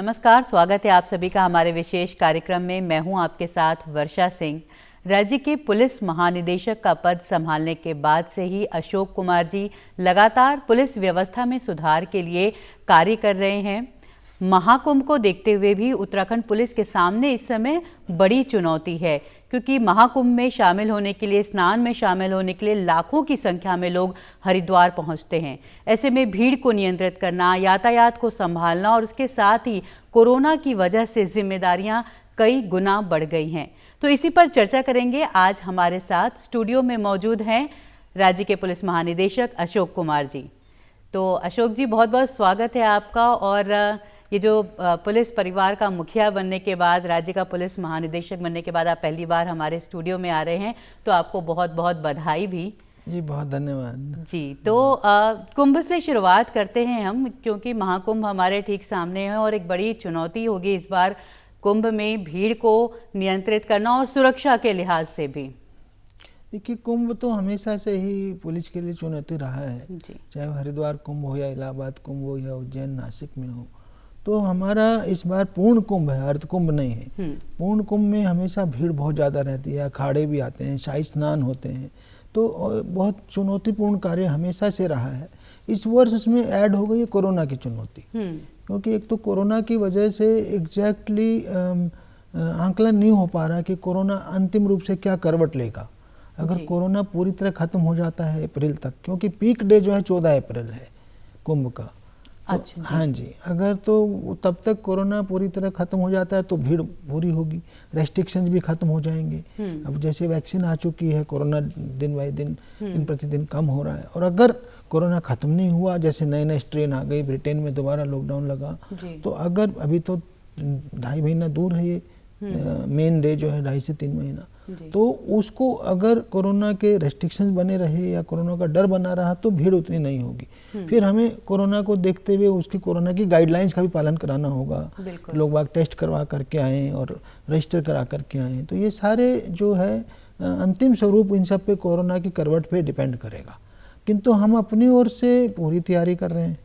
नमस्कार, स्वागत है आप सभी का हमारे विशेष कार्यक्रम में। मैं हूं आपके साथ वर्षा सिंह। राज्य के पुलिस महानिदेशक का पद संभालने के बाद से ही अशोक कुमार जी लगातार पुलिस व्यवस्था में सुधार के लिए कार्य कर रहे हैं। महाकुंभ को देखते हुए भी उत्तराखंड पुलिस के सामने इस समय बड़ी चुनौती है, क्योंकि महाकुंभ में शामिल होने के लिए, स्नान में शामिल होने के लिए लाखों की संख्या में लोग हरिद्वार पहुंचते हैं। ऐसे में भीड़ को नियंत्रित करना, यातायात को संभालना और उसके साथ ही कोरोना की वजह से जिम्मेदारियां कई गुना बढ़ गई हैं। तो इसी पर चर्चा करेंगे। आज हमारे साथ स्टूडियो में मौजूद हैं राज्य के पुलिस महानिदेशक अशोक कुमार जी। तो अशोक जी, बहुत बहुत स्वागत है आपका। और ये जो पुलिस परिवार का मुखिया बनने के बाद, राज्य का पुलिस महानिदेशक बनने के बाद आप पहली बार हमारे स्टूडियो में आ रहे हैं, तो आपको बहुत बहुत बधाई भी। जी, बहुत धन्यवाद जी। तो कुंभ से शुरुआत करते हैं हम, क्योंकि महाकुंभ हमारे ठीक सामने है और एक बड़ी चुनौती होगी इस बार कुंभ में भीड़ को नियंत्रित करना और सुरक्षा के लिहाज से भी। देखिए, कुंभ तो हमेशा से ही पुलिस के लिए चुनौती रहा है, चाहे हरिद्वार कुंभ हो या इलाहाबाद कुंभ हो या उज्जैन नासिक में हो। तो हमारा इस बार पूर्ण कुंभ है, अर्ध कुंभ नहीं है। पूर्ण कुंभ में हमेशा भीड़ बहुत ज़्यादा रहती है, अखाड़े भी आते हैं, शाही स्नान होते हैं, तो बहुत चुनौतीपूर्ण कार्य हमेशा से रहा है। इस वर्ष उसमें ऐड हो गई है कोरोना की चुनौती, क्योंकि एक तो कोरोना की वजह से एग्जैक्टली आंकलन नहीं हो पा रहा कि कोरोना अंतिम रूप से क्या करवट लेगा। अगर कोरोना पूरी तरह खत्म हो जाता है अप्रैल तक, क्योंकि पीक डे जो है 14 अप्रैल है कुंभ का। तो हाँ जी, अगर तो तब तक कोरोना पूरी तरह खत्म हो जाता है तो भीड़ पूरी होगी, रेस्ट्रिक्शंस भी खत्म हो जाएंगे। अब जैसे वैक्सीन आ चुकी है, कोरोना दिन बाई दिन दिन प्रतिदिन कम हो रहा है। और अगर कोरोना खत्म नहीं हुआ, जैसे नए नए स्ट्रेन आ गई, ब्रिटेन में दोबारा लॉकडाउन लगा, तो अगर अभी तो 2.5 महीना दूर है ये मेन डे जो है, 2.5 से 3 महीना, तो उसको अगर कोरोना के रेस्ट्रिक्शंस बने रहे या कोरोना का डर बना रहा तो भीड़ उतनी नहीं होगी। फिर हमें कोरोना को देखते हुए उसकी कोरोना की गाइडलाइंस का भी पालन कराना होगा। लोग बाग टेस्ट करवा करके आए और रजिस्टर करा करके आए। तो ये सारे जो है अंतिम स्वरूप इन सब पे कोरोना की करवट पे डिपेंड करेगा। किंतु हम अपनी ओर से पूरी तैयारी कर रहे हैं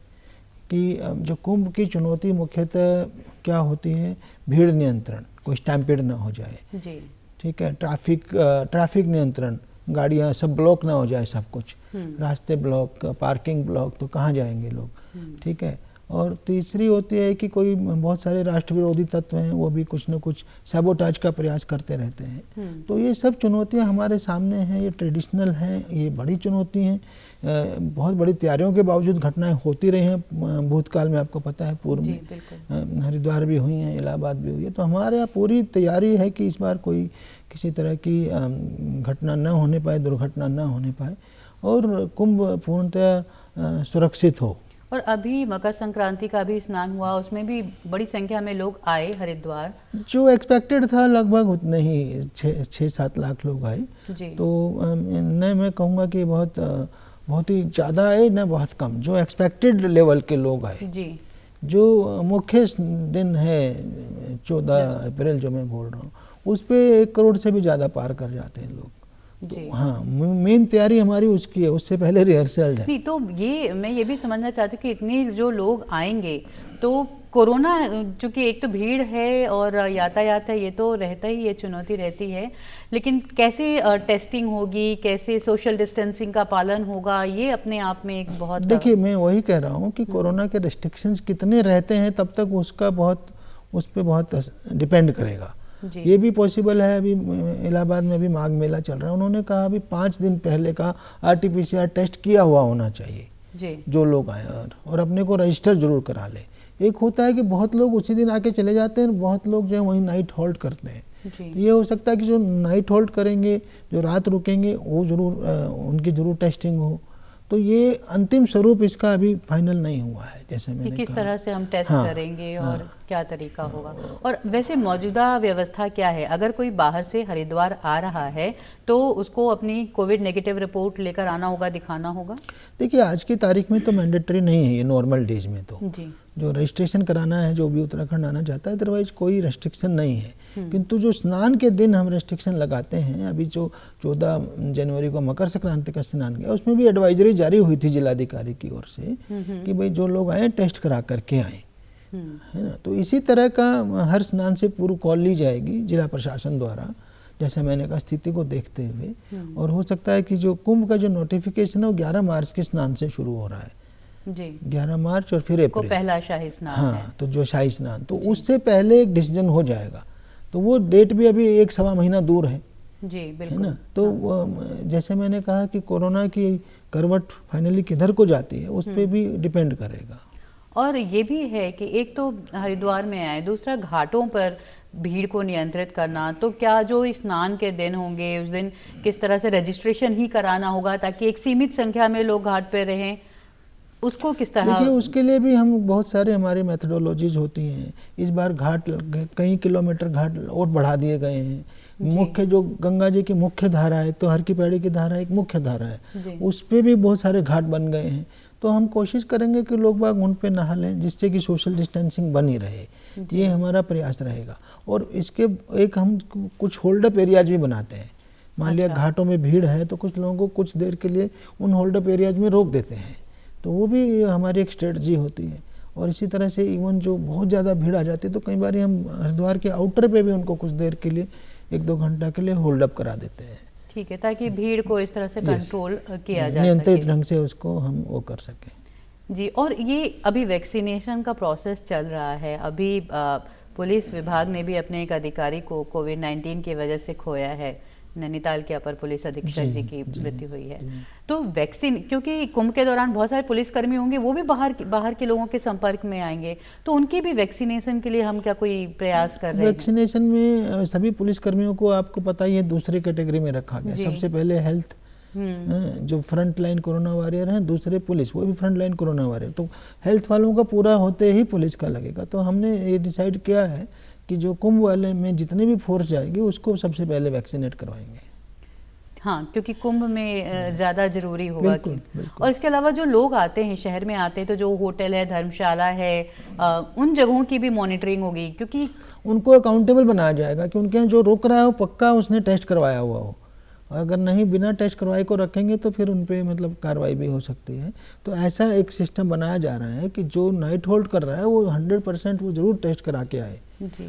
कि जो कुंभ की चुनौती मुख्यतः क्या होती है, भीड़ नियंत्रण, कोई स्टैम्पेड ना हो जाए, ठीक है, ट्रैफिक नियंत्रण, गाड़ियाँ सब ब्लॉक ना हो जाए, सब कुछ रास्ते ब्लॉक, पार्किंग ब्लॉक, तो कहाँ जाएंगे लोग, ठीक है। और तीसरी होती है कि कोई बहुत सारे राष्ट्र विरोधी तत्व हैं, वो भी कुछ न कुछ सैबोटाज का प्रयास करते रहते हैं। तो ये सब चुनौतियां हमारे सामने हैं, ये ट्रेडिशनल हैं, ये बड़ी चुनौती हैं। बहुत बड़ी तैयारियों के बावजूद घटनाएं होती रही हैं भूतकाल में, आपको पता है, पूर्व में हरिद्वार भी हुई हैं, इलाहाबाद भी हुई है। तो हमारे यहाँ पूरी तैयारी है कि इस बार कोई किसी तरह की घटना न होने पाए, दुर्घटना न होने पाए और कुंभ पूर्णतः सुरक्षित हो। और अभी मकर संक्रांति का भी स्नान हुआ, उसमें भी बड़ी संख्या में लोग आए हरिद्वार। जो एक्सपेक्टेड था लगभग उतने ही 6-7 लाख लोग आए। तो न मैं कहूँगा कि बहुत ही ज़्यादा आए, न बहुत कम, जो एक्सपेक्टेड लेवल के लोग आए। जो मुख्य दिन है 14 अप्रैल जो मैं बोल रहा हूँ, उस पर 1 करोड़ से भी ज़्यादा पार कर जाते हैं लोग। तो हाँ, मेन तैयारी हमारी उसकी है, उससे पहले रिहर्सल है। नहीं, तो ये मैं ये भी समझना चाहती हूँ कि इतने जो लोग आएंगे, तो कोरोना, चूँकि एक तो भीड़ है और यातायात है, ये तो रहता ही, ये चुनौती रहती है, लेकिन कैसे टेस्टिंग होगी, कैसे सोशल डिस्टेंसिंग का पालन होगा, ये अपने आप में एक बहुत। देखिए, मैं वही कह रहा हूँ कि कोरोना के रेस्ट्रिक्शंस कितने रहते हैं तब तक उसका उस पर बहुत डिपेंड करेगा। ये भी पॉसिबल है। अभी इलाहाबाद में भी माघ मेला चल रहा है, उन्होंने कहा अभी 5 दिन पहले का RT-PCR टेस्ट किया हुआ होना चाहिए जो लोग आए, और अपने को रजिस्टर जरूर करा ले। एक होता है कि बहुत लोग उसी दिन आके चले जाते हैं, बहुत लोग जो है वहीं नाइट होल्ड करते हैं। तो ये हो सकता है कि जो नाइट होल्ड करेंगे, जो रात रुकेंगे, वो जरूर उनकी जरूर टेस्टिंग हो। तो ये अंतिम स्वरूप इसका अभी फाइनल नहीं हुआ है, जैसे मैंने किस तरह से हम टेस्ट करेंगे और क्या तरीका होगा। और वैसे मौजूदा व्यवस्था क्या है? अगर कोई बाहर से हरिद्वार आ रहा है तो उसको अपनी कोविड नेगेटिव रिपोर्ट लेकर आना होगा, दिखाना होगा? देखिए, आज की तारीख में तो मैंडेटरी नहीं है ये, नॉर्मल डेज में तो जो रजिस्ट्रेशन कराना है, जो भी उत्तराखंड आना चाहता है, अदरवाइज कोई रेस्ट्रिक्शन नहीं है। किंतु जो स्नान के दिन हम रेस्ट्रिक्शन लगाते हैं, अभी जो 14 जनवरी को मकर संक्रांति का स्नान गया, उसमें भी एडवाइजरी जारी हुई थी जिलाधिकारी की ओर से कि भाई जो लोग आए टेस्ट करा करके आए। है ना। तो इसी तरह का हर स्नान से पूर्व कॉल ली जाएगी जिला प्रशासन द्वारा, जैसे मैंने कहा स्थिति को देखते हुए। और हो सकता है कि जो कुंभ का जो नोटिफिकेशन है वो 11 मार्च के स्नान से शुरू हो रहा है जी। 11 मार्च और फिर अप्रैल पहला शाही स्नान है। हाँ, तो जो शाही स्नान, तो उससे पहले एक डिसीजन हो जाएगा। तो वो डेट भी अभी 1-1.25 महीना दूर है जी, है बिल्कुल। ना। तो जैसे मैंने कहा कि कोरोना की करवट फाइनली किधर को जाती है उस पर भी डिपेंड करेगा। और ये भी है कि एक तो हरिद्वार में आए, दूसरा घाटों पर भीड़ को नियंत्रित करना। तो क्या जो स्नान के दिन होंगे उस दिन किस तरह से रजिस्ट्रेशन ही कराना होगा ताकि एक सीमित संख्या में लोग घाट पर रहें, उसको किस तरह? देखिए, उसके लिए भी हम बहुत सारे हमारी मेथडोलॉजीज होती हैं। इस बार घाट कई किलोमीटर घाट और बढ़ा दिए गए हैं। मुख्य जो गंगा जी की मुख्य धारा है, तो हर की पैड़ी की धारा एक मुख्य धारा है, उस पर भी बहुत सारे घाट बन गए हैं। तो हम कोशिश करेंगे कि लोग बाग उन पे नहा लें, जिससे कि सोशल डिस्टेंसिंग बनी रहे। ये हमारा प्रयास रहेगा। और इसके एक हम कुछ होल्डअप एरियाज भी बनाते हैं। मान लिया घाटों में भीड़ है तो कुछ लोगों को कुछ देर के लिए उन होल्डअप एरियाज में रोक देते हैं, तो वो भी हमारी एक स्ट्रेटजी होती है। और इसी तरह से इवन जो बहुत ज़्यादा भीड़ आ जाती है तो कई बार हम हरिद्वार के आउटर पे भी उनको कुछ देर के लिए 1-2 घंटा के लिए होल्ड अप करा देते हैं। ठीक है, ताकि भीड़ को इस तरह से कंट्रोल किया जा नियंत्रित ढंग से उसको हम वो कर सकें जी। और ये अभी वैक्सीनेशन का प्रोसेस चल रहा है। अभी पुलिस विभाग ने भी अपने एक अधिकारी को कोविड-19 की वजह से खोया है। नैनीताल के अपर पुलिस अधीक्षक जी की मृत्यु हुई है। तो वैक्सीन, क्योंकि कुंभ के दौरान बहुत सारे पुलिसकर्मी होंगे, वो भी बाहर के लोगों के संपर्क में आएंगे, तो उनकी भी वैक्सीनेशन के लिए हम क्या कोई प्रयास कर रहे हैं? वैक्सीनेशन में सभी पुलिसकर्मियों को आपको पता ही है दूसरे कैटेगरी में रखा गया। सबसे पहले हेल्थ, जो फ्रंट लाइन कोरोना वॉरियर हैं, दूसरे पुलिस, वो भी फ्रंट लाइन कोरोना वॉरियर। तो हेल्थ वालों का पूरा होते ही पुलिस का लगेगा। तो हमने ये डिसाइड किया है कि जो कुंभ वाले में जितनी भी फोर्स जाएगी उसको सबसे पहले वैक्सीनेट करवाएंगे। हाँ, क्योंकि कुंभ में ज़्यादा जरूरी होगा। बिल्कुल। और इसके अलावा जो लोग आते हैं, शहर में आते हैं, तो जो होटल है, धर्मशाला है, उन जगहों की भी मॉनिटरिंग होगी, क्योंकि उनको अकाउंटेबल बनाया जाएगा कि उनके यहाँ जो रुक रहा है वो पक्का उसने टेस्ट करवाया हुआ हो। अगर नहीं, बिना टेस्ट करवाए को रखेंगे तो फिर उन पर मतलब कार्रवाई भी हो सकती है। तो ऐसा एक सिस्टम बनाया जा रहा है कि जो नाइट होल्ड कर रहा है वो 100% वो जरूर टेस्ट करा के आए जी।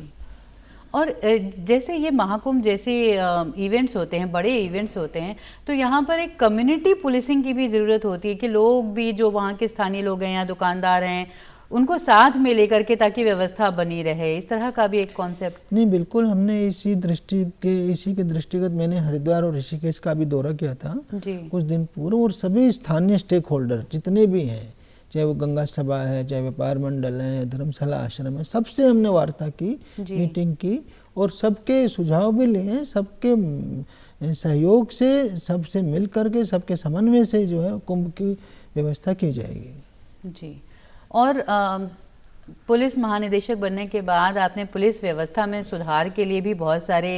और जैसे ये महाकुंभ जैसे इवेंट्स होते हैं, बड़े इवेंट्स होते हैं, तो यहाँ पर एक कम्युनिटी पुलिसिंग की भी ज़रूरत होती है कि लोग भी, जो वहाँ के स्थानीय लोग हैं या दुकानदार हैं, उनको साथ में लेकर के, ताकि व्यवस्था बनी रहे। इस तरह का भी एक कॉन्सेप्ट। नहीं, बिल्कुल, हमने इसी के दृष्टिगत मैंने हरिद्वार और ऋषिकेश का भी दौरा किया था कुछ दिन पूर्व। और सभी स्थानीय स्टेक होल्डर जितने भी हैं, चाहे वो गंगा सभा है, चाहे व्यापार मंडल है, धर्मशाला आश्रम है, सबसे हमने वार्ता की, मीटिंग की और सबके सुझाव भी लिए। सबके सहयोग से, सबसे मिल करके, सबके समन्वय से जो है कुंभ की व्यवस्था की जाएगी जी। और पुलिस महानिदेशक बनने के बाद आपने पुलिस व्यवस्था में सुधार के लिए भी बहुत सारे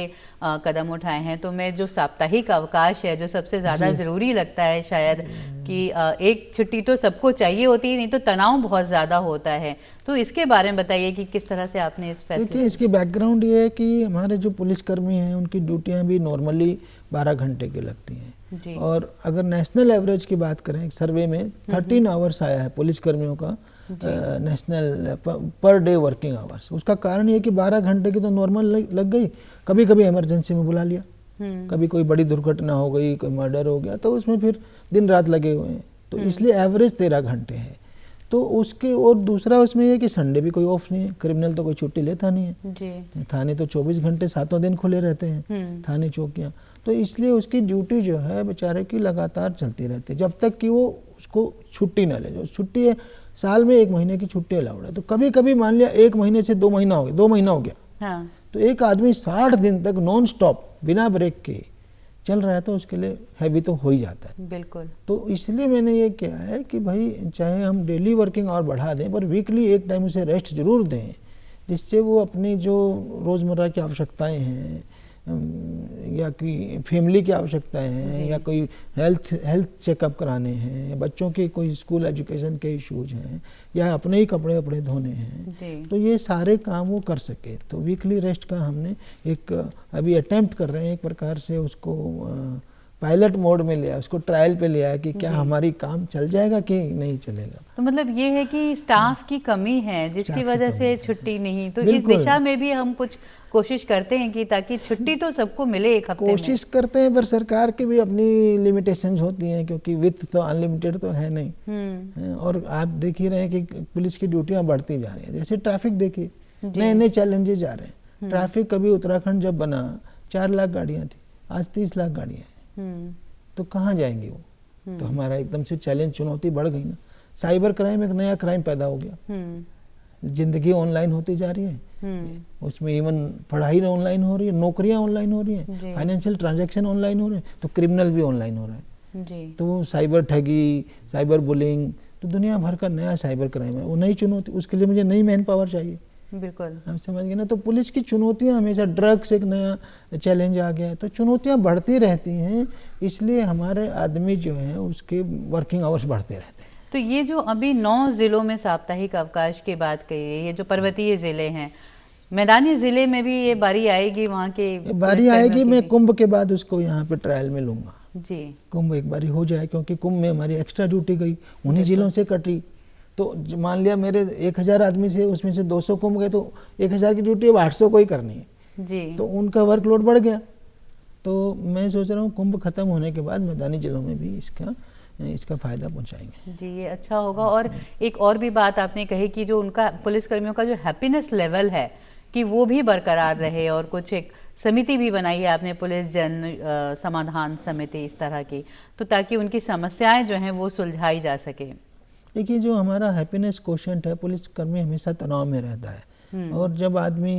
कदम उठाए हैं। तो मैं जो साप्ताहिक अवकाश है, जो सबसे ज़्यादा ज़रूरी लगता है शायद, कि एक छुट्टी तो सबको चाहिए होती है, नहीं तो तनाव बहुत ज़्यादा होता है, तो इसके बारे में बताइए कि किस तरह से आपने इस फैसले। देखिए, इसकी बैकग्राउंड ये है कि हमारे जो पुलिसकर्मी हैं उनकी ड्यूटियाँ भी नॉर्मली 12 घंटे की लगती हैं। और अगर नेशनल एवरेज की बात करें, एक सर्वे में 13 आवर्स आया है पुलिसकर्मियों का national per day working hours. उसका कारण ये कि 12 घंटे की तो नॉर्मल लग गई, कभी कभी इमरजेंसी में बुला लिया, कभी कोई बड़ी दुर्घटना हो गई, कोई मर्डर हो गया, तो उसमें फिर दिन रात लगे हुए हैं। तो इसलिए एवरेज 13 घंटे है। तो उसके, और दूसरा उसमें ये कि संडे भी कोई ऑफ नहीं है, क्रिमिनल तो कोई छुट्टी लेता नहीं है जी। थाने तो 24 घंटे 7 दिन खुले रहते हैं, थाने चौकियाँ। तो इसलिए उसकी ड्यूटी जो है बेचारे की लगातार चलती रहती है जब तक कि वो उसको छुट्टी ना ले। जो छुट्टी है, साल में 1 महीने की छुट्टी अलाउड है। तो कभी कभी मान लिया 1 महीने से 2 महीना हो गया, 2 महीना हो गया, हाँ। तो एक आदमी 60 दिन तक नॉन स्टॉप बिना ब्रेक के चल रहा है, तो उसके लिए हैवी तो हो ही जाता है। बिल्कुल। तो इसलिए मैंने ये किया है कि भाई चाहे हम डेली वर्किंग आवर बढ़ा दें, पर वीकली एक टाइम उसे रेस्ट जरूर दें, जिससे वो अपनी जो रोज़मर्रा की आवश्यकताएं हैं, या कोई फैमिली की आवश्यकताएं हैं, या कोई हेल्थ चेकअप कराने हैं, या बच्चों के कोई स्कूल एजुकेशन के इश्यूज हैं, या अपने ही कपड़े धोने हैं, तो ये सारे काम वो कर सके। तो वीकली रेस्ट का हमने एक अभी अटेम्प्ट कर रहे हैं, एक प्रकार से उसको पायलट मोड में लिया, उसको ट्रायल पे लिया कि क्या हमारी काम चल जाएगा कि नहीं चलेगा। तो मतलब ये है कि स्टाफ की कमी है जिसकी वजह से छुट्टी नहीं, तो इस दिशा में भी हम कुछ कोशिश करते हैं कि ताकि छुट्टी तो सबको मिले एक हफ्ते में। कोशिश करते हैं, पर सरकार की भी अपनी लिमिटेशंस होती हैं, क्योंकि वित्त तो अनलिमिटेड तो है नहीं। और आप देख ही रहे हैं कि पुलिस की ड्यूटियां बढ़ती जा रही हैं। जैसे ट्रैफिक देखिए, नए नए चैलेंजेस आ रहे हैं। ट्रैफिक कभी उत्तराखंड जब बना 4 लाख गाड़ियां थी, आज 30 लाख गाड़ियां हैं, तो कहाँ जाएंगी वो? तो हमारा एकदम से चैलेंज, चुनौती बढ़ गई ना। साइबर क्राइम एक नया क्राइम पैदा हो गया, जिंदगी ऑनलाइन होती जा रही है, उसमें इवन पढ़ाई ऑनलाइन हो रही है, नौकरियां ऑनलाइन हो रही हैं, फाइनेंशियल ट्रांजैक्शन ऑनलाइन हो रहे हैं, तो क्रिमिनल भी ऑनलाइन हो रहे हैं। तो साइबर ठगी, साइबर बुलिंग, तो दुनिया भर का नया साइबर क्राइम है, वो नई चुनौती, उसके लिए मुझे नई मैन पावर चाहिए। बिल्कुल, हम समझ गए ना। तो पुलिस की चुनौतियां हमेशा, ड्रग्स एक नया चैलेंज आ गया है, तो चुनौतियां बढ़ती रहती हैं, इसलिए हमारे आदमी जो हैं उसके वर्किंग आवर्स बढ़ते रहते हैं। तो ये जो अभी 9 जिलों में साप्ताहिक अवकाश की बात कही है, ये जो पर्वतीय जिले हैं, मैदानी जिले में भी ये बारी आएगी, वहाँ के बारी आएगी। मैं कुंभ के बाद उसको यहाँ पे ट्रायल में लूंगा जी। कुंभ एक बारी हो जाए, क्योंकि कुंभ में हमारी एक्स्ट्रा ड्यूटी गई, उन्हीं जिलों से कटी। तो मान लिया मेरे 1000 आदमी से, उसमें से 200 कुंभ गए, तो 1000 की ड्यूटी अब 800 को ही करनी है जी। तो उनका वर्कलोड बढ़ गया। तो मैं सोच रहा हूँ कुंभ खत्म होने के बाद मैदानी जिलों में भी इसका फायदा पहुंचाएंगे जी, ये अच्छा होगा। और एक और भी बात आपने कही कि जो उनका पुलिसकर्मियों का जो हैप्पीनेस लेवल है कि वो भी बरकरार रहे, और कुछ एक समिति भी बनाई है आपने, पुलिस जन समाधान समिति इस तरह की, तो ताकि उनकी समस्याएं जो हैं वो सुलझाई जा सके। देखिए, जो हमारा हैप्पीनेस कोशेंट है, पुलिसकर्मी हमेशा तनाव में रहता है, और जब आदमी,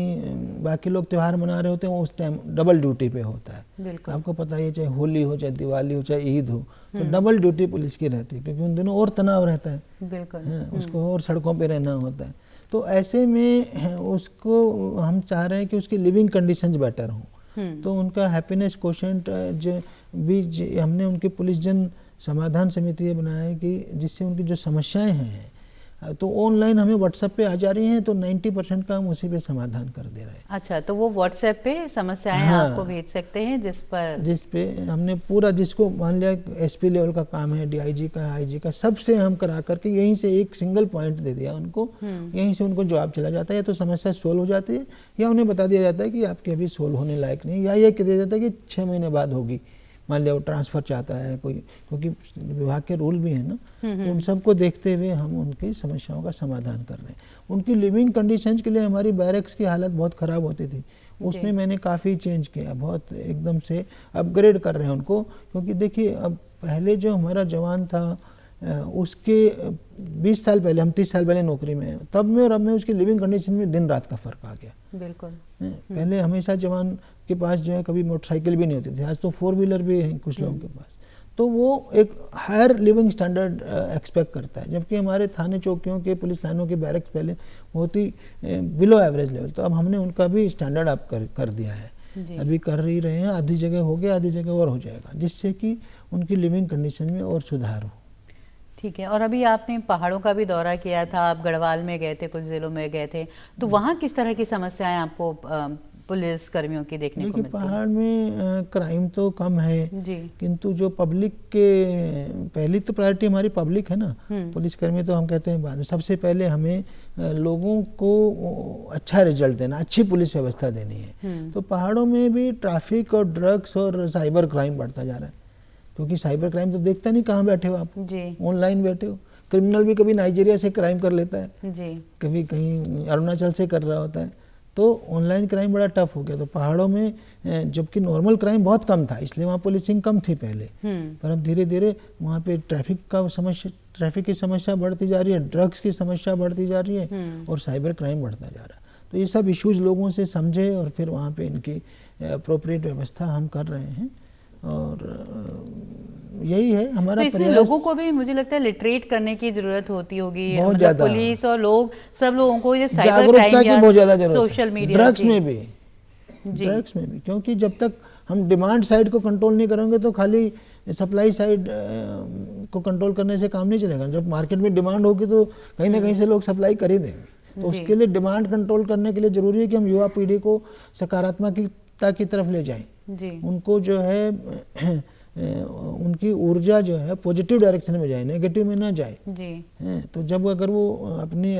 बाकी लोग त्यौहार मना रहे होते हैं, उस टाइम डबल ड्यूटी पे होता है। आपको पता है, चाहे होली हो, चाहे दिवाली हो, चाहे ईद हो, तो डबल ड्यूटी पुलिस की रहती है, क्योंकि उन दिनों और तनाव रहता है। बिल्कुल। उसको और सड़कों पे रहना होता है। तो ऐसे में उसको हम चाह रहे हैं कि उसकी लिविंग कंडीशंस बेटर हों, तो उनका हैप्पीनेस कोशेंट भी हमने उनकी पुलिस जन समाधान समिति ये बनाया है कि जिससे उनकी जो समस्याएं हैं, तो ऑनलाइन हमें व्हाट्सएप पे आ जा रही हैं, तो 90% का हम उसी पे समाधान कर दे रहे हैं। अच्छा, तो वो व्हाट्सएप पे समस्याएं आपको भेज सकते हैं, जिस पे हमने पूरा, जिसको मान लिया एसपी लेवल का काम है, डीआईजी का, आईजी का, सबसे हम करा करके यहीं से एक सिंगल पॉइंट दे दिया उनको, यहीं से उनको जवाब चला जाता है, या तो समस्या सोल्व हो जाती है, या उन्हें बता दिया जाता है कि आपकी अभी सोल्व होने लायक नहीं, या ये कह दिया जाता है कि 6 महीने बाद होगी। मान लिया वो ट्रांसफ़र चाहता है कोई, क्योंकि विभाग के रूल भी हैं ना, तो उन सबको देखते हुए हम उनकी समस्याओं का समाधान कर रहे हैं। उनकी लिविंग कंडीशंस के लिए हमारी बैरक्स की हालत बहुत ख़राब होती थी, उसमें मैंने काफ़ी चेंज किया, बहुत एकदम से अपग्रेड कर रहे हैं उनको। क्योंकि देखिए, अब पहले जो हमारा जवान था, उसके 20 साल पहले, हम 30 साल पहले नौकरी में हैं, तब में और अब में उसकी लिविंग कंडीशन में दिन रात का फ़र्क आ गया। बिल्कुल। पहले हमेशा जवान के पास जो है कभी मोटरसाइकिल भी नहीं होती थी, आज तो 4 व्हीलर भी है कुछ लोगों के पास, तो वो एक हायर लिविंग स्टैंडर्ड एक्सपेक्ट करता है। जबकि हमारे थाने चौकियों के, पुलिस लाइनों के बैरक्स पहले बहुत ही बिलो एवरेज लेवल, तो अब हमने उनका भी स्टैंडर्ड अप कर दिया है, अभी कर ही रहे हैं, आधी जगह हो गया, आधी जगह और हो जाएगा, जिससे कि उनकी लिविंग कंडीशन में और सुधार हो। ठीक है। और अभी आपने पहाड़ों का भी दौरा किया था, आप गढ़वाल में गए थे, कुछ जिलों में गए थे, तो वहाँ किस तरह की समस्याएं आपको पुलिस कर्मियों की देखने को मिलती है? पहाड़ में क्राइम तो कम है जी, किंतु जो पब्लिक के, पहली तो प्रायोरिटी हमारी पब्लिक है ना, पुलिस कर्मी तो हम कहते हैं बाद में, सबसे पहले हमें लोगों को अच्छा रिजल्ट देना, अच्छी पुलिस व्यवस्था देनी है। तो पहाड़ों में भी ट्रैफिक और ड्रग्स और साइबर क्राइम बढ़ता जा रहा है, क्योंकि साइबर क्राइम तो देखता नहीं कहाँ बैठे हो आप, ऑनलाइन बैठे हो। क्रिमिनल भी कभी नाइजीरिया से क्राइम कर लेता है जी, कभी कहीं अरुणाचल से कर रहा होता है, तो ऑनलाइन क्राइम बड़ा टफ हो गया। तो पहाड़ों में, जबकि नॉर्मल क्राइम बहुत कम था, इसलिए वहाँ पुलिसिंग कम थी पहले, पर अब धीरे धीरे वहाँ पे ट्रैफिक की समस्या बढ़ती जा रही है, ड्रग्स की समस्या बढ़ती जा रही है, और साइबर क्राइम बढ़ता जा रहा है। तो ये सब इश्यूज लोगों से समझे और फिर वहाँ पे इनकी अप्रोप्रिएट व्यवस्था हम कर रहे हैं, और यही है हमारा तो प्रयास। लोगों को भी मुझे लगता है लिटरेट करने की जरूरत होती होगी, बहुत ज्यादा, पुलिस और लोग, सब लोगों को ये साइबर क्राइम या बहुत ज्यादा जरूरत, सोशल मीडिया, ड्रग्स में भी, क्योंकि जब तक हम डिमांड साइड को कंट्रोल नहीं करेंगे तो खाली सप्लाई साइड को कंट्रोल करने से काम नहीं चलेगा। जब मार्केट में डिमांड होगी तो कहीं ना कहीं से लोग सप्लाई कर ही देंगे। तो उसके लिए डिमांड कंट्रोल करने के लिए जरूरी है कि हम युवा पीढ़ी को सकारात्मकता की तरफ ले जाएं, उनको जो है उनकी ऊर्जा जो है पॉजिटिव डायरेक्शन में जाए, नेगेटिव में ना जाए जी। तो जब अगर वो अपनी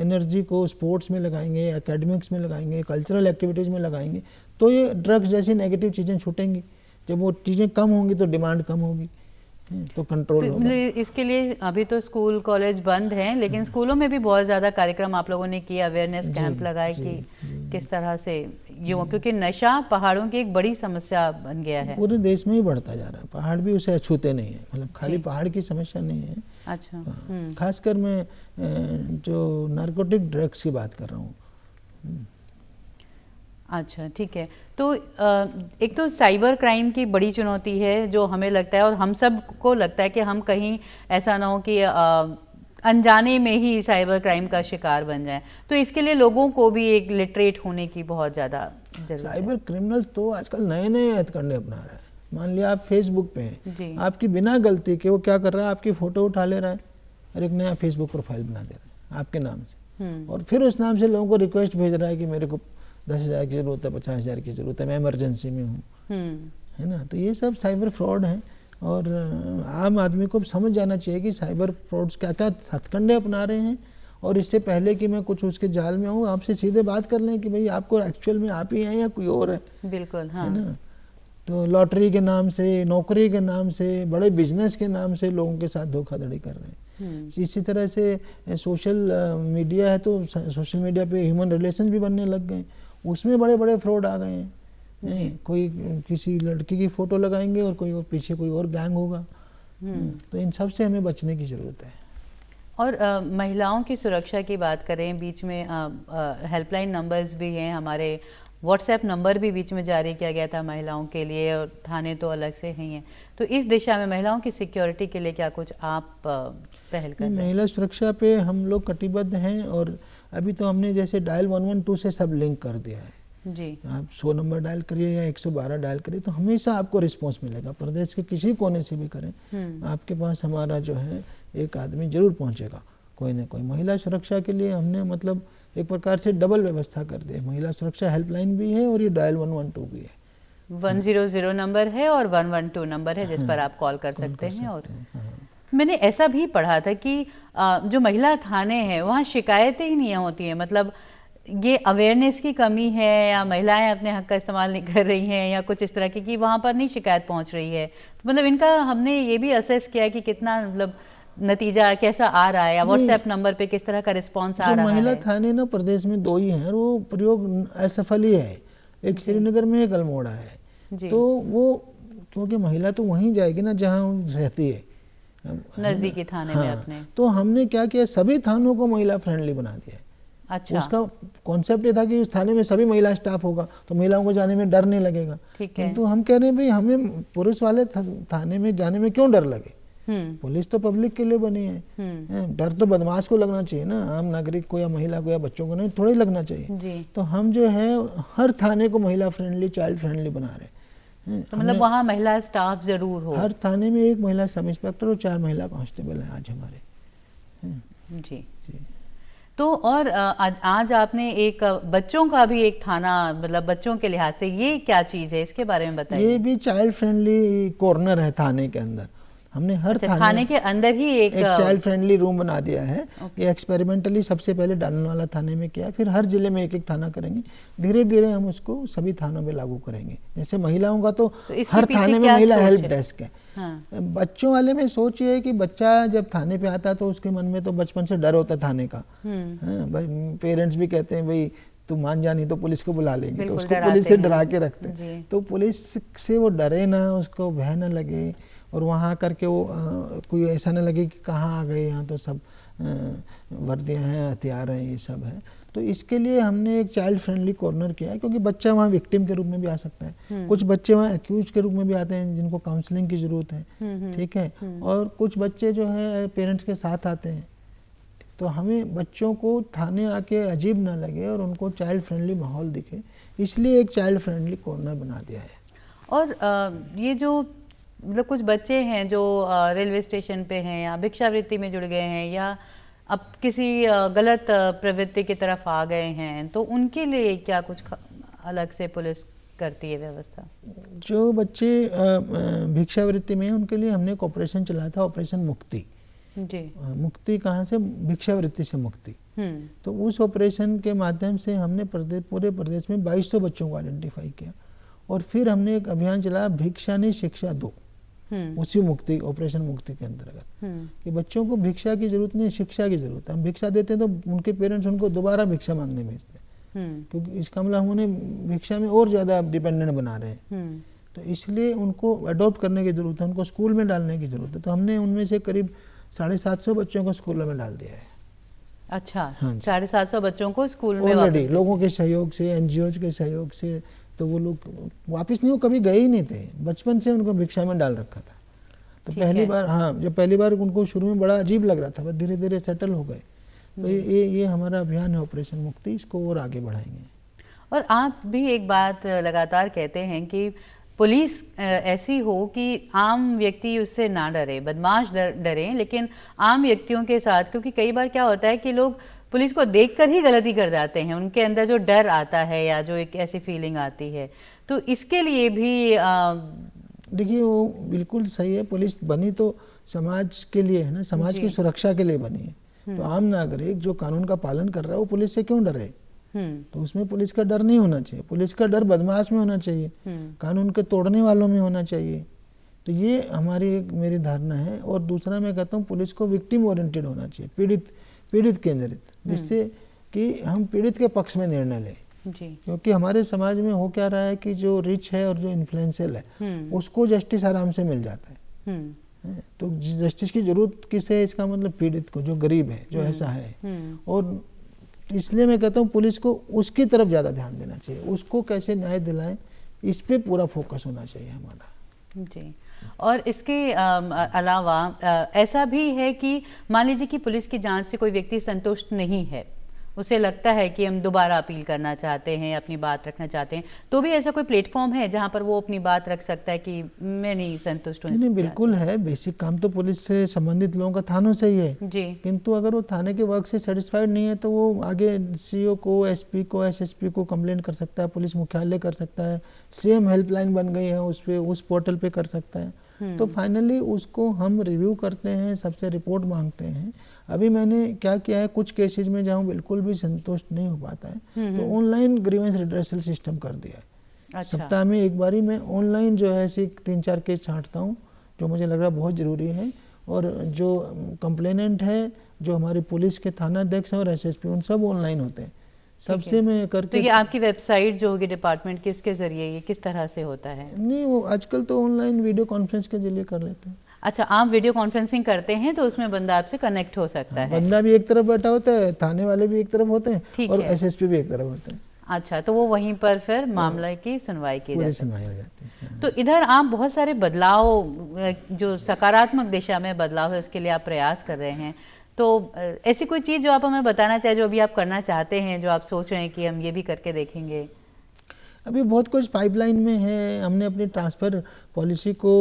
एनर्जी को स्पोर्ट्स में लगाएंगे, एकेडमिक्स में लगाएंगे, कल्चरल एक्टिविटीज़ में लगाएंगे, तो ये ड्रग्स जैसी नेगेटिव चीज़ें छूटेंगी। जब वो चीज़ें कम होंगी तो डिमांड कम होगी, तो कंट्रोल होगा। इसके लिए अभी तो स्कूल कॉलेज बंद हैं, लेकिन स्कूलों में भी बहुत ज़्यादा कार्यक्रम आप लोगों ने किए, अवेयरनेस कैंप लगाए कि किस तरह से क्योंकि नशा पहाड़ों की एक बड़ी समस्या बन गया है, पूरे देश में ही बढ़ता जा रहा है। पहाड़ भी उसे अछूते नहीं है, मतलब खाली पहाड़ की समस्या नहीं है। अच्छा, खासकर मैं जो नार्कोटिक ड्रग्स की बात कर रहा हूँ। अच्छा, ठीक है। तो एक तो साइबर क्राइम की बड़ी चुनौती है जो हमें लगता है, और हम सब को लगता है कि हम कहीं ऐसा ना हो कि अनजाने में ही साइबर क्राइम का शिकार बन जाए। तो इसके लिए लोगों को भी एक लिटरेट होने की बहुत ज़्यादा जरूरत है। साइबर क्रिमिनल्स तो आजकल नए नए हथकंडे अपना रहा है। मान लिया आप फेसबुक पे हैं, आपकी बिना गलती के वो क्या कर रहा है, आपकी फ़ोटो उठा ले रहा है और एक नया फेसबुक प्रोफाइल बना दे रहा है आपके नाम से, और फिर उस नाम से लोगों को रिक्वेस्ट भेज रहा है कि मेरे को 10,000 की ज़रूरत है, 50,000 की ज़रूरत है, मैं इमरजेंसी में हूँ, है ना। तो ये सब साइबर फ्रॉड है, और आम आदमी को समझ जाना चाहिए कि साइबर फ्रॉड्स क्या क्या हथकंडे अपना रहे हैं, और इससे पहले कि मैं कुछ उसके जाल में हूँ, आपसे सीधे बात कर लें कि भाई आपको एक्चुअल में आप ही हैं या कोई और है। बिल्कुल, हाँ। है ना। तो लॉटरी के नाम से, नौकरी के नाम से, बड़े बिजनेस के नाम से लोगों के साथ धोखाधड़ी कर रहे हैं। इसी तरह से सोशल मीडिया है, तो सोशल मीडिया पे ह्यूमन रिलेशन भी बनने लग गए, उसमें बड़े बड़े फ्रॉड आ गए हैं। कोई किसी लड़की की फ़ोटो लगाएंगे और कोई और पीछे कोई और गैंग होगा। तो इन सब से हमें बचने की ज़रूरत है। और महिलाओं की सुरक्षा की बात करें, बीच में हेल्पलाइन नंबर्स भी हैं, हमारे व्हाट्सएप नंबर भी बीच में जारी किया गया था महिलाओं के लिए, और थाने तो अलग से ही हैं। तो इस दिशा में महिलाओं की सिक्योरिटी के लिए क्या कुछ आप पहल कर रहे हैं? महिला सुरक्षा पे हम लोग कटिबद्ध हैं, और अभी तो हमने जैसे डायल 112 से सब लिंक कर दिया है जी। आप 100 नंबर डायल करिए या 112 डायल करिए तो हमेशा आपको रिस्पॉन्स मिलेगा। प्रदेश के किसी कोने से भी करें, आपके पास हमारा जो है एक आदमी जरूर पहुंचेगा, कोई ना कोई। महिला सुरक्षा के लिए हमने मतलब एक प्रकार से डबल व्यवस्था कर दी है। महिला सुरक्षा हेल्पलाइन भी है और ये डायल 112 भी है। 100 नंबर है और 112 नंबर है जिस पर आप कॉल कर सकते हैं। और मैंने ऐसा भी पढ़ा था कि जो महिला थाने हैं वहाँ शिकायतें ही नहीं होती हैं, मतलब ये अवेयरनेस की कमी है या महिलाएं अपने हक का इस्तेमाल नहीं कर रही हैं या कुछ इस तरह की, कि वहाँ पर नहीं शिकायत पहुँच रही है। तो मतलब इनका हमने ये भी असेस किया कि कितना मतलब नतीजा कैसा आ रहा है, या व्हाट्सएप नंबर पे किस तरह का रिस्पांस आ रहा है। महिला थाने ना प्रदेश में 2 ही हैं, वो प्रयोग असफल ही है। एक श्रीनगर में, एक अल्मोड़ा है। तो वो क्योंकि महिला तो वहीं जाएगी ना जहाँ रहती है, नजदीकी थाने में अपने। तो हमने क्या किया, सभी थानों को महिला फ्रेंडली बना दिया। अच्छा। उसका कॉन्सेप्ट ये था कि उस थाने में सभी महिला स्टाफ होगा तो महिलाओं को जाने में डर नहीं लगेगा। किंतु हम कह रहे हैं भाई हमें पुरुष वाले थाने में जाने में क्यों डर लगे, पुलिस तो पब्लिक के लिए बनी है। डर तो बदमाश को लगना चाहिए ना, आम नागरिक को या महिला को या बच्चों को नहीं, थोड़ा ही लगना चाहिए। तो हम जो है हर थाने को महिला फ्रेंडली, चाइल्ड फ्रेंडली बना रहे हैं। तो मतलब वहाँ महिला स्टाफ जरूर हो। हर थाने में 1 महिला सब इंस्पेक्टर और 4 महिला कांस्टेबल हैं आज हमारे। जी। तो और आज आपने एक बच्चों का भी एक थाना, मतलब बच्चों के लिहाज से ये क्या चीज़ है, इसके बारे में बताइए। ये भी चाइल्ड फ्रेंडली कॉर्नर है थाने के अंदर। हमने हर थाने के अंदर ही एक चाइल्ड फ्रेंडली रूम बना दिया है। ये एक्सपेरिमेंटली सबसे पहले डालनवाला थाने में किया, फिर हर जिले में 1-1 थाना करेंगे। धीरे धीरे हम उसको सभी थानों में लागू करेंगे। जैसे महिलाओं का तो हर थाने में महिला हेल्प डेस्क है। बच्चों वाले में सोच ये है कि बच्चा जब थाने पे आता तो उसके मन में तो बचपन से डर होता थाने का। पेरेंट्स भी कहते हैं भाई तू मान जा, नहीं तो पुलिस को बुला लेंगे, तो उसको पुलिस से डरा के रखते हैं। तो पुलिस से वो डरे ना, उसको भय न लगे, और वहाँ करके वो कोई ऐसा न लगे कि कहाँ आ गए, यहाँ तो सब वर्दियाँ हैं, हथियार हैं, ये सब है। तो इसके लिए हमने एक चाइल्ड फ्रेंडली कॉर्नर किया है, क्योंकि बच्चा वहाँ विक्टिम के रूप में भी आ सकता है। कुछ बच्चे वहाँ एक्यूज के रूप में भी आते हैं जिनको काउंसलिंग की ज़रूरत है, ठीक है। और कुछ बच्चे जो है पेरेंट्स के साथ आते हैं। तो हमें बच्चों को थाने आके अजीब ना लगे और उनको चाइल्ड फ्रेंडली माहौल दिखे, इसलिए एक चाइल्ड फ्रेंडली कॉर्नर बना दिया है। और ये जो मतलब कुछ बच्चे हैं जो रेलवे स्टेशन पे हैं या भिक्षावृत्ति में जुड़ गए हैं या अब किसी गलत प्रवृत्ति की तरफ आ गए हैं, तो उनके लिए क्या कुछ अलग से पुलिस करती है व्यवस्था? जो बच्चे भिक्षावृत्ति में हैं उनके लिए हमने एक ऑपरेशन चलाया था, ऑपरेशन मुक्ति। जी। मुक्ति कहाँ से? भिक्षावृत्ति से मुक्ति। तो उस ऑपरेशन के माध्यम से हमने पूरे प्रदेश में 2200 बच्चों को आइडेंटिफाई किया और फिर हमने एक अभियान चलाया, भिक्षा नहीं शिक्षा दो। उसी मुक्ति, ऑपरेशन मुक्ति के अंतर्गत कि बच्चों को भिक्षा की जरूरत नहीं, शिक्षा की जरूरत है। हम भिक्षा देते हैं तो उनके पेरेंट्स उनको दोबारा भिक्षा मांगने भेजते हैं, क्योंकि इसका मतलब हम उन्हें भिक्षा में और ज़्यादा डिपेंडेंट बना रहे हैं। तो इसलिए उनको अडॉप्ट करने की जरूरत है, उनको स्कूल में डालने की जरूरत है। तो हमने उनमें से करीब 750 बच्चों को स्कूलों में डाल दिया है। अच्छा, हाँ, 750 बच्चों को स्कूल में ऑलरेडी लोगों के सहयोग से, एनजीओज के सहयोग से। तो वो लोग वापस नहीं, वो कभी गए ही नहीं थे, बचपन से उनको भिक्षा में डाल रखा था। तो पहली बार, हाँ, जब पहली बार उनको शुरू में बड़ा अजीब लग रहा था, बस धीरे धीरे सेटल हो गए। तो ये हमारा अभियान है ऑपरेशन मुक्ति, इसको और आगे बढ़ाएंगे। और आप भी एक बात लगातार कहते हैं कि पुलिस ऐसी हो कि आम व्यक्ति उससे ना डरे, बदमाश डरे, लेकिन आम व्यक्तियों के साथ, क्योंकि कई बार क्या होता है कि लोग पुलिस को देखकर ही गलती कर जाते हैं, उनके अंदर जो डर आता है या जो एक ऐसी फीलिंग आती है, तो इसके लिए भी देखिए वो बिल्कुल सही है। पुलिस बनी तो समाज के लिए है ना, समाज की सुरक्षा के लिए बनी है। तो आम नागरिक जो कानून का पालन कर रहा है वो पुलिस से क्यों डरे? तो उसमें पुलिस का डर नहीं होना चाहिए। पुलिस का डर बदमाश में होना चाहिए, कानून के तोड़ने वालों में होना चाहिए। तो ये हमारी मेरी धारणा है। और दूसरा मैं कहता हूँ पुलिस को विक्टिम ओरिएंटेड होना चाहिए, पीड़ित केंद्रित, जिससे कि हम पीड़ित के पक्ष में निर्णय लें। क्योंकि हमारे समाज में हो क्या रहा है कि जो रिच है और जो इन्फ्लुएंशियल है उसको जस्टिस आराम से मिल जाता है। तो जस्टिस की जरूरत किसे है? इसका मतलब पीड़ित को, जो गरीब है, जो ऐसा है। और इसलिए मैं कहता हूँ पुलिस को उसकी तरफ ज़्यादा ध्यान देना चाहिए, उसको कैसे न्याय दिलाएं, इस पे पूरा फोकस होना चाहिए हमारा। जी। और इसके अलावा ऐसा भी है कि मान लीजिए कि पुलिस की जांच से कोई व्यक्ति संतुष्ट नहीं है, उसे लगता है कि हम दोबारा अपील करना चाहते हैं, अपनी बात रखना चाहते हैं, तो भी ऐसा कोई प्लेटफॉर्म है जहां पर वो अपनी बात रख सकता है कि मैं नहीं संतुष्ट हूँ? नहीं, बिल्कुल है। बेसिक काम तो पुलिस से संबंधित लोगों का थानों से ही है जी। किंतु अगर वो थाने के वर्क से सेटिस्फाइड नहीं है तो वो आगे सीओ को, एसपी को, एसएसपी को कंप्लेंट कर सकता है, पुलिस मुख्यालय कर सकता है, सीएम हेल्पलाइन बन गई है, उस पे, उस पोर्टल पे कर सकता है। तो फाइनली उसको हम रिव्यू करते हैं, सबसे रिपोर्ट मांगते हैं। अभी मैंने क्या किया है, कुछ केसेस में जहाँ बिल्कुल भी संतुष्ट नहीं हो पाता है तो ऑनलाइन ग्रीवेंस रिड्रेसल सिस्टम कर दिया है। अच्छा। सप्ताह में एक बारी मैं ऑनलाइन जो है ऐसे 3-4 केस छांटता हूँ जो मुझे लग रहा बहुत ज़रूरी है। और जो कंप्लेनेंट है, जो हमारी पुलिस के थाना अध्यक्ष हैं और एसएसपी, उन सब ऑनलाइन होते हैं, सबसे मैं करके। तो ये आपकी वेबसाइट जो होगी डिपार्टमेंट की, उसके जरिए ये किस तरह से होता है? नहीं, वो आजकल तो ऑनलाइन वीडियो कॉन्फ्रेंस के जरिए कर लेते हैं। अच्छा, आप वीडियो कॉन्फ्रेंसिंग करते हैं तो उसमें बंदा आपसे कनेक्ट हो सकता है? बंदा भी एक तरफ बैठा होता है, थाने वाले भी एक तरफ होते हैं और एसएसपी भी एक तरफ होते हैं। अच्छा, तो वो वहीं पर फिर मामले की सुनवाई की जाती है। तो इधर आप बहुत सारे बदलाव, जो सकारात्मक दिशा में बदलाव है, उसके लिए आप प्रयास कर रहे हैं। तो ऐसी कोई चीज़ जो आप हमें बताना चाहें, जो अभी आप करना चाहते हैं, जो आप सोच रहे हैं कि हम ये भी करके देखेंगे? अभी बहुत कुछ पाइपलाइन में है। हमने अपनी ट्रांसफ़र पॉलिसी को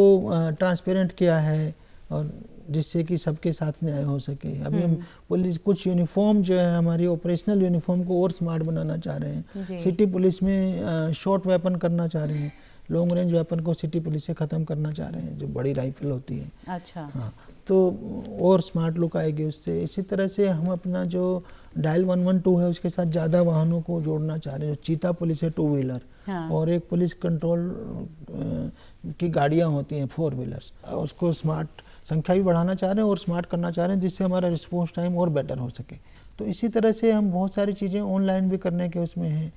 ट्रांसपेरेंट किया है और जिससे कि सबके साथ न्याय हो सके। अभी हम पुलिस कुछ यूनिफॉर्म जो है हमारी ऑपरेशनल यूनिफॉर्म को और स्मार्ट बनाना चाह रहे हैं। सिटी पुलिस में शॉर्ट वेपन करना चाह रहे हैं, लॉन्ग रेंज वेपन को सिटी पुलिस से ख़त्म करना चाह रहे हैं, जो बड़ी राइफल होती है। अच्छा। हाँ, तो और स्मार्ट लुक आएगी उससे। इसी तरह से हम अपना जो डायल 112 है उसके साथ ज़्यादा वाहनों को जोड़ना चाह रहे हैं। जो चीता पुलिस है 2 व्हीलर, हाँ। और एक पुलिस कंट्रोल की गाड़ियाँ होती हैं 4 व्हीलर्स, उसको स्मार्ट संख्या भी बढ़ाना चाह रहे हैं और स्मार्ट करना चाह रहे हैं, जिससे हमारा रिस्पॉन्स टाइम और बेटर हो सके। तो इसी तरह से हम बहुत सारी चीज़ें ऑनलाइन भी करने के उसमें हैं।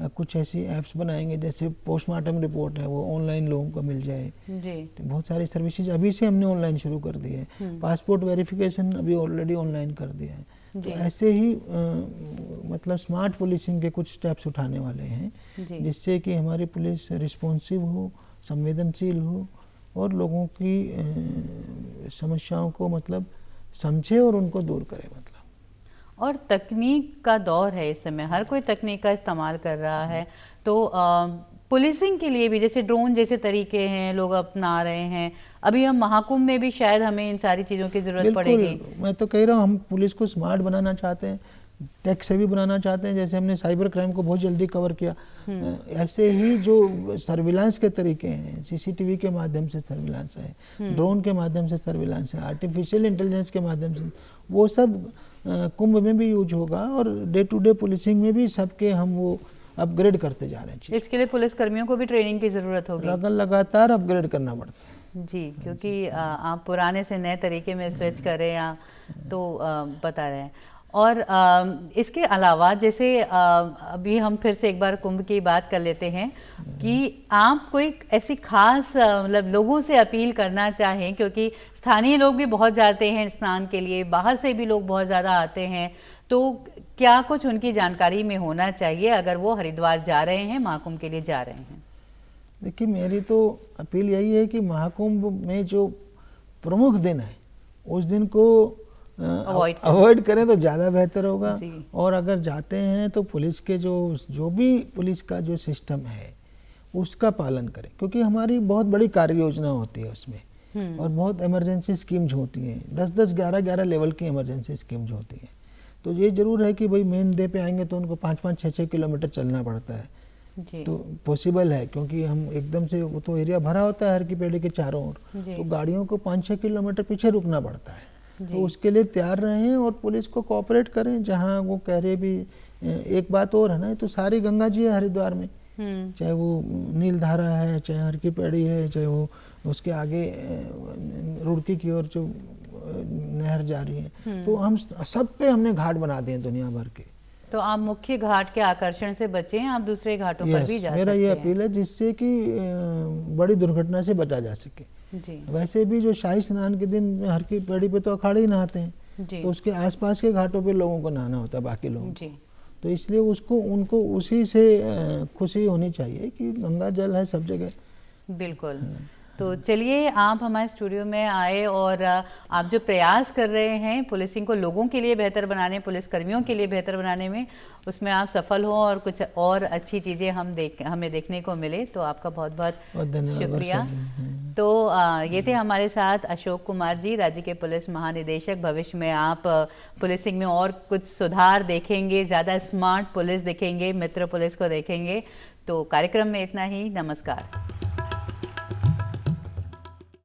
कुछ ऐसी ऐप्स बनाएंगे, जैसे पोस्टमार्टम रिपोर्ट है वो ऑनलाइन लोगों को मिल जाए जी। तो बहुत सारी सर्विसेज अभी से हमने ऑनलाइन शुरू कर दी है। पासपोर्ट वेरिफिकेशन अभी ऑलरेडी ऑनलाइन कर दिया है। तो ऐसे ही मतलब स्मार्ट पुलिसिंग के कुछ स्टेप्स उठाने वाले हैं, जिससे कि हमारी पुलिस रिस्पॉन्सिव हो, संवेदनशील हो और लोगों की समस्याओं को मतलब समझे और उनको दूर करे। मतलब और तकनीक का दौर है इस समय, हर कोई तकनीक का इस्तेमाल कर रहा है। तो पुलिसिंग के लिए भी जैसे ड्रोन जैसे तरीके हैं लोग अपना रहे हैं। अभी हम महाकुंभ में भी शायद हमें इन सारी चीज़ों की ज़रूरत पड़ेगी। मैं तो कह रहा हूँ हम पुलिस को स्मार्ट बनाना चाहते हैं टेक से भी बनाना चाहते हैं, जैसे हमने साइबर क्राइम को बहुत जल्दी कवर किया। ऐसे ही जो सर्विलांस के तरीके हैं, सीसीटीवी के माध्यम से सर्विलांस है, ड्रोन के माध्यम से सर्विलांस है, आर्टिफिशियल इंटेलिजेंस के माध्यम से, वो सब कुंभ में भी यूज होगा और डे टू डे पुलिसिंग में भी सबके हम वो अपग्रेड करते जा रहे हैं। इसके लिए पुलिस कर्मियों को भी ट्रेनिंग की ज़रूरत होगी, लगातार अपग्रेड करना पड़ता है जी, क्योंकि आप पुराने से नए तरीके में स्विच कर रहे हैं तो बता रहे हैं। और इसके अलावा जैसे अभी हम फिर से एक बार कुंभ की बात कर लेते हैं कि आप कोई ऐसी खास मतलब लोगों से अपील करना चाहें, क्योंकि स्थानीय लोग भी बहुत जाते हैं स्नान के लिए, बाहर से भी लोग बहुत ज़्यादा आते हैं, तो क्या कुछ उनकी जानकारी में होना चाहिए अगर वो हरिद्वार जा रहे हैं, महाकुंभ के लिए जा रहे हैं? देखिए, मेरी तो अपील यही है कि महाकुंभ में जो प्रमुख दिन है उस दिन को अवॉइड करें तो ज़्यादा बेहतर होगा। और अगर जाते हैं तो पुलिस के जो भी पुलिस का जो सिस्टम है उसका पालन करें, क्योंकि हमारी बहुत बड़ी कार्य योजना होती है उसमें और बहुत इमरजेंसी स्कीम्स होती हैं, 10-10, 11-11 लेवल की इमरजेंसी स्कीम्स होती हैं। तो ये ज़रूर है कि भाई मेन डे पे आएंगे तो उनको 5-5, 6-6 किलोमीटर चलना पड़ता है जी। तो पॉसिबल है, क्योंकि हम एकदम से वो तो एरिया भरा होता है हर की पेड़ी के चारों ओर, तो गाड़ियों को 5-6 किलोमीटर पीछे रुकना पड़ता है। तो उसके लिए तैयार रहें और पुलिस को कोऑपरेट करें जहां वो कह रहे भी। एक बात और है ना, तो सारी गंगा जी है हरिद्वार में, चाहे वो नीलधारा है, चाहे हर की पेड़ी है, चाहे वो उसके आगे रुड़की की ओर जो नहर जा रही है, तो हम सब पे हमने घाट बना दिए दुनिया भर के। तो आप मुख्य घाट के आकर्षण से बचें, आप दूसरे घाटों पर भी जा सकते हैं। मेरा ये अपील है, जिससे कि बड़ी दुर्घटना से बचा जा सके जी। वैसे भी जो शाही स्नान के दिन हर की पेड़ी पे तो अखाड़े ही नहाते हैं जी। तो उसके आसपास के घाटों पे लोगों को नहाना होता है, बाकी लोगों को, तो इसलिए उनको उसी से खुशी होनी चाहिए कि गंगा जल है सब जगह। बिल्कुल। तो चलिए, आप हमारे स्टूडियो में आए और आप जो प्रयास कर रहे हैं पुलिसिंग को लोगों के लिए बेहतर बनाने, पुलिस कर्मियों के लिए बेहतर बनाने में, उसमें आप सफल हो और कुछ और अच्छी चीज़ें हमें देखने को मिले, तो आपका बहुत बहुत शुक्रिया। तो ये थे हमारे साथ अशोक कुमार जी, राज्य के पुलिस महानिदेशक। भविष्य में आप पुलिसिंग में और कुछ सुधार देखेंगे, ज़्यादा स्मार्ट पुलिस देखेंगे, मित्र पुलिस को देखेंगे। तो कार्यक्रम में इतना ही, नमस्कार।